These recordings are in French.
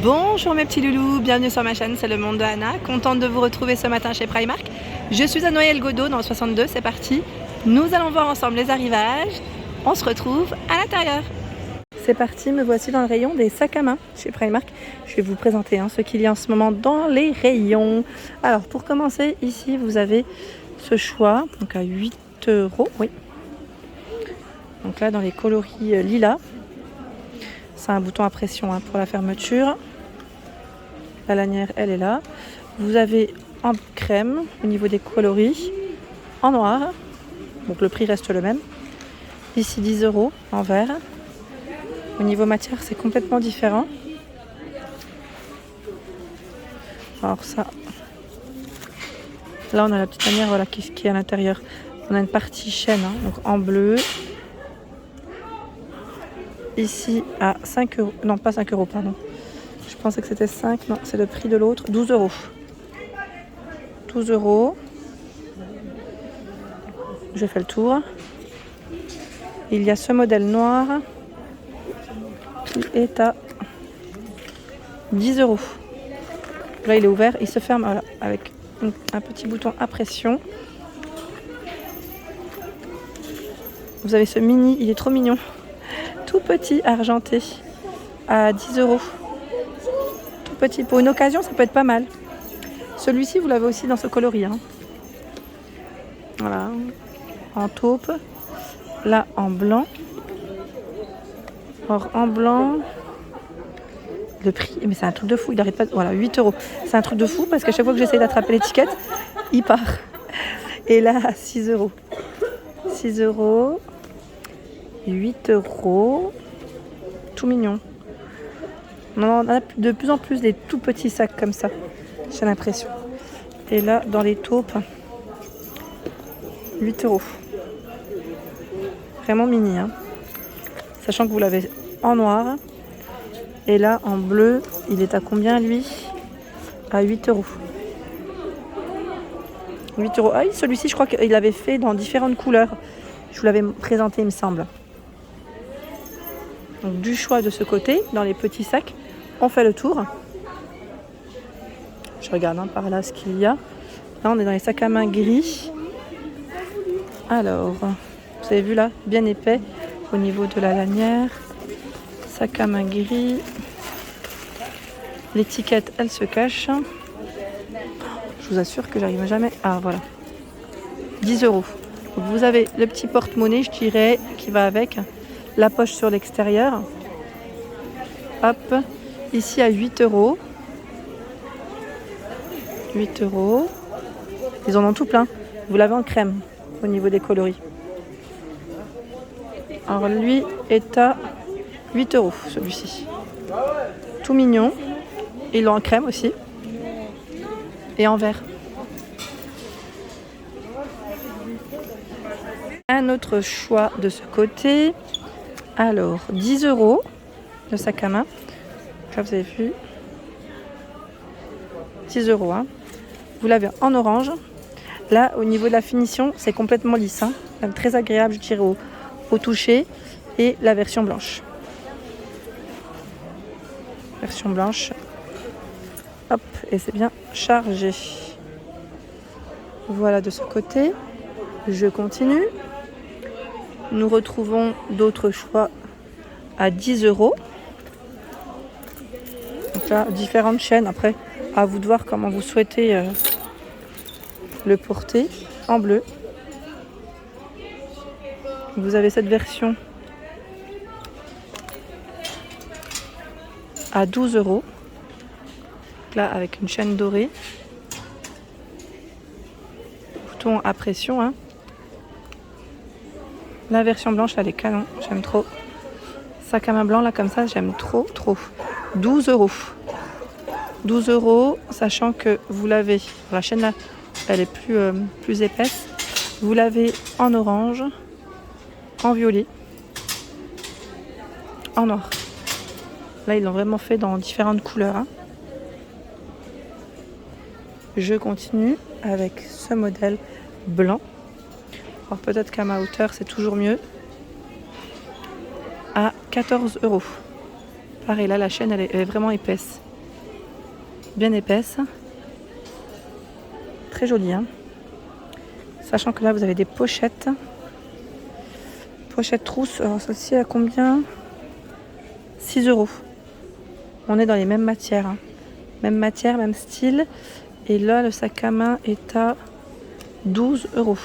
Bonjour mes petits loulous, bienvenue sur ma chaîne, c'est le monde de Anna. Contente de vous retrouver ce matin chez Primark. Je suis à Noël-Godeau dans le 62, c'est parti. Nous allons voir ensemble les arrivages. On se retrouve à l'intérieur. C'est parti, me voici dans le rayon des sacs à main chez Primark. Je vais vous présenter ce qu'il y a en ce moment dans les rayons. Alors pour commencer, ici vous avez ce choix, donc à 8 €, oui. Donc là dans les coloris lilas. C'est un bouton à pression pour la fermeture. La lanière, elle est là. Vous avez en crème au niveau des coloris, en noir. Donc le prix reste le même. Ici 10 € en vert. Au niveau matière, c'est complètement différent. Alors ça, là on a la petite lanière voilà, qui est à l'intérieur. On a une partie chaîne, donc en bleu. Ici à 5 €, non pas 5 €, pardon. Je pensais que c'était 5, non, c'est le prix de l'autre, 12 €. 12 €. Je fais le tour. Il y a ce modèle noir qui est à 10 €. Là il est ouvert, il se ferme voilà, avec un petit bouton à pression. Vous avez ce mini, il est trop mignon. Tout petit argenté à 10 €. Tout petit. Pour une occasion, ça peut être pas mal. Celui-ci, vous l'avez aussi dans ce coloris. Voilà. En taupe. Là, en blanc. Or, en blanc, le prix, mais c'est un truc de fou. Il n'arrête pas. Voilà, 8 €. C'est un truc de fou parce qu'à chaque fois que j'essaie d'attraper l'étiquette, il part. Et là, à 6 €. 6 €. 8 €, tout mignon. On en a de plus en plus des tout petits sacs comme ça, j'ai l'impression. Et là, dans les taupes, 8 €. Vraiment mini, sachant que vous l'avez en noir. Et là, en bleu, il est à combien lui? À 8 €. 8 €. Ah oui, celui-ci, je crois qu'il avait fait dans différentes couleurs. Je vous l'avais présenté, il me semble. Donc du choix de ce côté, dans les petits sacs, on fait le tour. Je regarde par là ce qu'il y a. Là, on est dans les sacs à main gris. Alors, vous avez vu là, bien épais au niveau de la lanière. Sac à main gris. L'étiquette, elle se cache. Je vous assure que j'arrive jamais. Ah, voilà. 10 €. Donc, vous avez le petit porte-monnaie, je dirais, qui va avec. La poche sur l'extérieur. Hop. Ici à 8 €. 8 €. Ils en ont tout plein. Vous l'avez en crème au niveau des coloris. Alors lui est à 8 € celui-ci. Tout mignon. Ils l'ont en crème aussi. Et en vert. Un autre choix de ce côté. Alors, 10 € le sac à main. Là, vous avez vu. 10 €. Vous l'avez en orange. Là, au niveau de la finition, c'est complètement lisse. Très agréable, je dirais, au toucher. Et la version blanche. Version blanche. Hop, et c'est bien chargé. Voilà de ce côté. Je continue. Nous retrouvons d'autres choix à 10 €. Donc là, différentes chaînes. Après, à vous de voir comment vous souhaitez le porter. En bleu. Vous avez cette version à 12 €. Là, avec une chaîne dorée. Bouton à pression. La version blanche, elle est canon, j'aime trop. Sac à main blanc, là, comme ça, j'aime trop. 12 €. 12 €, sachant que vous l'avez, la chaîne là, elle est plus épaisse. Vous l'avez en orange, en violet, en noir. Là, ils l'ont vraiment fait dans différentes couleurs. Je continue avec ce modèle blanc. Alors peut-être qu'à ma hauteur, c'est toujours mieux. À 14 €. Pareil, là, la chaîne, elle est vraiment épaisse. Bien épaisse. Très jolie, hein. Sachant que là, vous avez des pochettes. Pochette trousse. Alors, celle-ci, à combien? 6 €. On est dans les mêmes matières, hein. Même matière, même style. Et là, le sac à main est à 12 €.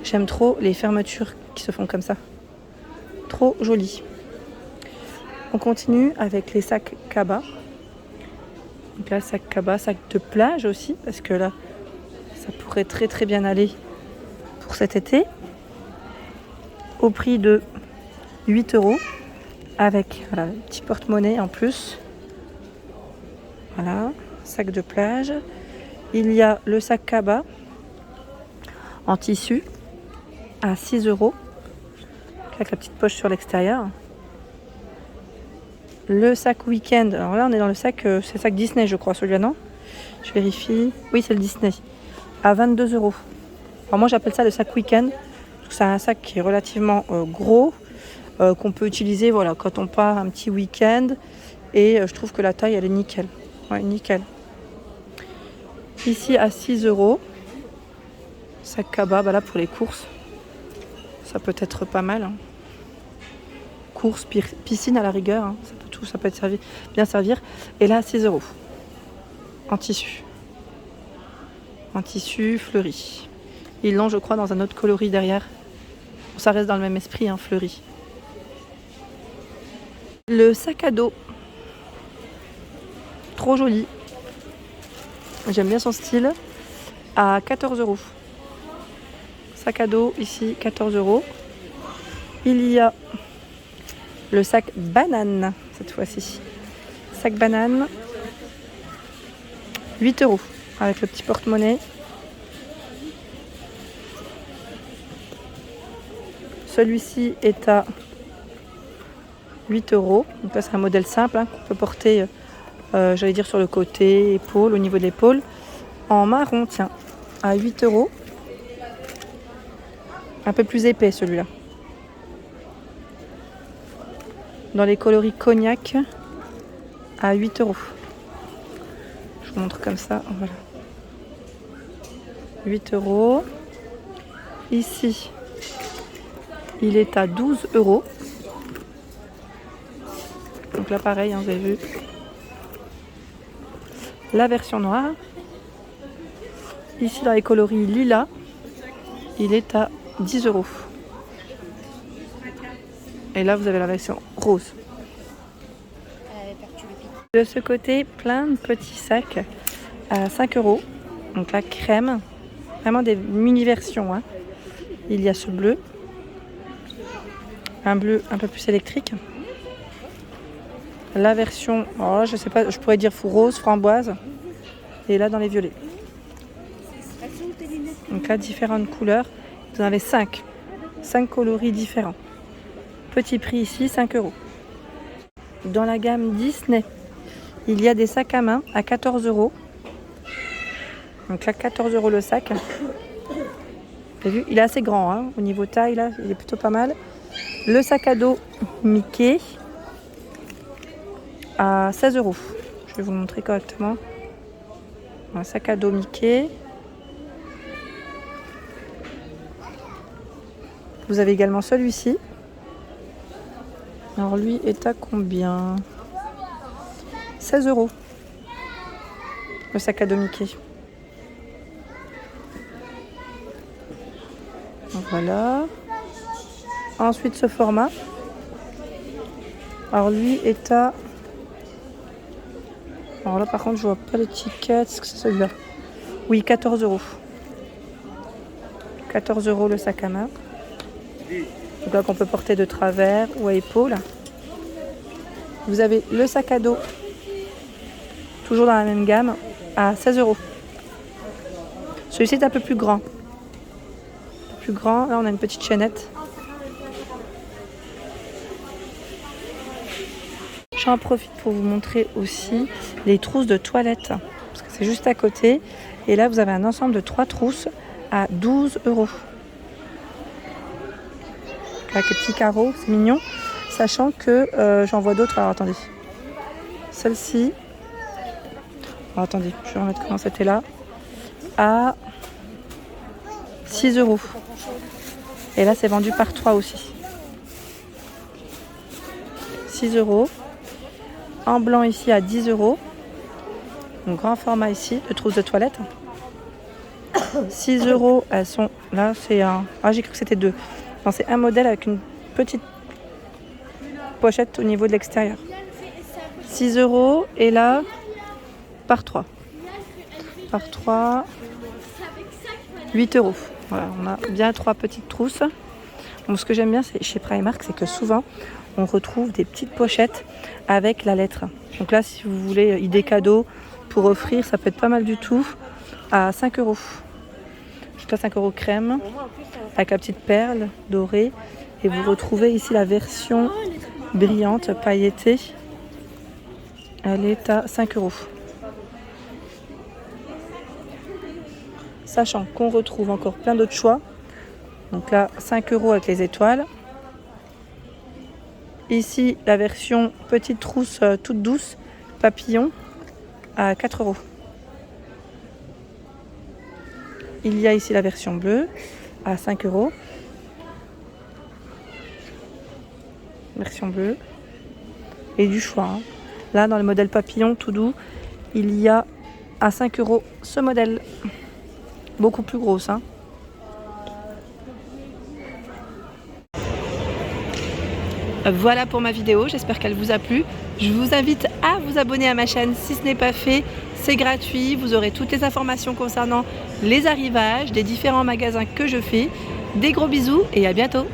J'aime trop les fermetures qui se font comme ça. Trop joli. On continue avec les sacs Kaba. Donc là, sac Kaba, sac de plage aussi, parce que là, ça pourrait très très bien aller pour cet été. Au prix de 8 €, avec voilà, un petit porte-monnaie en plus. Voilà, sac de plage. Il y a le sac Kaba en tissu à 6 €, avec la petite poche sur l'extérieur. Le sac week-end, alors là on est dans le sac, c'est le sac Disney je crois celui-là, non? Je vérifie, oui c'est le Disney, à 22 €. Alors moi j'appelle ça le sac week-end, parce que c'est un sac qui est relativement gros, qu'on peut utiliser voilà, quand on part un petit week-end, et je trouve que la taille elle est nickel. Ouais, nickel. Ici à 6 €, sac Kaba, bah là pour les courses, ça peut être pas mal, hein. Courses, piscine à la rigueur, hein. Ça peut être bien servir. Et là, 6 €. En tissu. En tissu fleuri. Ils l'ont, je crois, dans un autre coloris derrière. Ça reste dans le même esprit, hein, fleuri. Le sac à dos. Trop joli. J'aime bien son style. À 14 €. Sac à dos, ici, 14 €. Il y a le sac banane, cette fois-ci. Sac banane, 8 €, avec le petit porte-monnaie. Celui-ci est à 8 €. Donc là, c'est un modèle simple, hein, qu'on peut porter, j'allais dire, sur le côté, épaule, au niveau de l'épaule. En marron, tiens, à 8 €. Un peu plus épais, celui-là. Dans les coloris cognac, à 8 €. Je vous montre comme ça, voilà. 8 €. Ici, il est à 12 €. Donc là, pareil, hein, vous avez vu. La version noire. Ici, dans les coloris lilas, il est à 10 €. Et là, vous avez la version rose. De ce côté, plein de petits sacs à 5 €. Donc la crème, vraiment des mini-versions, hein. Il y a ce bleu, un bleu un peu plus électrique. La version, oh, je sais pas, je pourrais dire rose, framboise. Et là, dans les violets. Donc là, différentes couleurs. Vous en avez 5 coloris différents. Petit prix ici, 5 €. Dans la gamme Disney, il y a des sacs à main à 14 €. Donc là, 14 € le sac. Vous avez vu, il est assez grand, hein, au niveau taille, là, il est plutôt pas mal. Le sac à dos Mickey à 16 €. Je vais vous le montrer correctement. Un sac à dos Mickey. Vous avez également celui-ci. Alors lui est à combien? 16 €. Le sac à dos Mickey. Donc voilà. Ensuite ce format. Alors lui est à... Alors là par contre je vois pas l'étiquette. Est-ce que c'est celui-là? Oui, 14 €. 14 € le sac à main. Donc là qu'on peut porter de travers ou à épaule. Vous avez le sac à dos, toujours dans la même gamme, à 16 €. Celui-ci est un peu plus grand. Plus grand, là on a une petite chaînette. J'en profite pour vous montrer aussi les trousses de toilette, parce que c'est juste à côté. Et là vous avez un ensemble de 3 trousses à 12 €. Avec les petits carreaux, c'est mignon. Sachant que j'en vois d'autres. Alors attendez. Celle-ci. Alors attendez, je vais remettre comment c'était là. À 6 €. Et là, c'est vendu par 3 aussi. 6 €. En blanc ici à 10 €. Donc grand format ici, de trousse de toilette. 6 €, elles sont là, c'est un. Ah, j'ai cru que c'était deux. Non, c'est un modèle avec une petite pochette au niveau de l'extérieur. 6 € et là par 3. Par 3, 8 €. Voilà, on a bien 3 petites trousses. Donc, ce que j'aime bien chez Primark, c'est que souvent on retrouve des petites pochettes avec la lettre. Donc là, si vous voulez idée cadeau pour offrir, ça peut être pas mal du tout. À 5 €. Jusqu'à 5 € crème, avec la petite perle dorée. Et vous retrouvez ici la version brillante, pailletée. Elle est à 5 €. Sachant qu'on retrouve encore plein d'autres choix. Donc là, 5 € avec les étoiles. Ici, la version petite trousse toute douce, papillon, à 4 €. Il y a ici la version bleue, à 5 €. Version bleue. Et du choix. Hein. Là, dans le modèle papillon tout doux, il y a à 5 € ce modèle. Beaucoup plus grosse. Hein. Voilà pour ma vidéo, j'espère qu'elle vous a plu. Je vous invite à vous abonner à ma chaîne si ce n'est pas fait. C'est gratuit, vous aurez toutes les informations concernant les arrivages des différents magasins que je fais. Des gros bisous et à bientôt.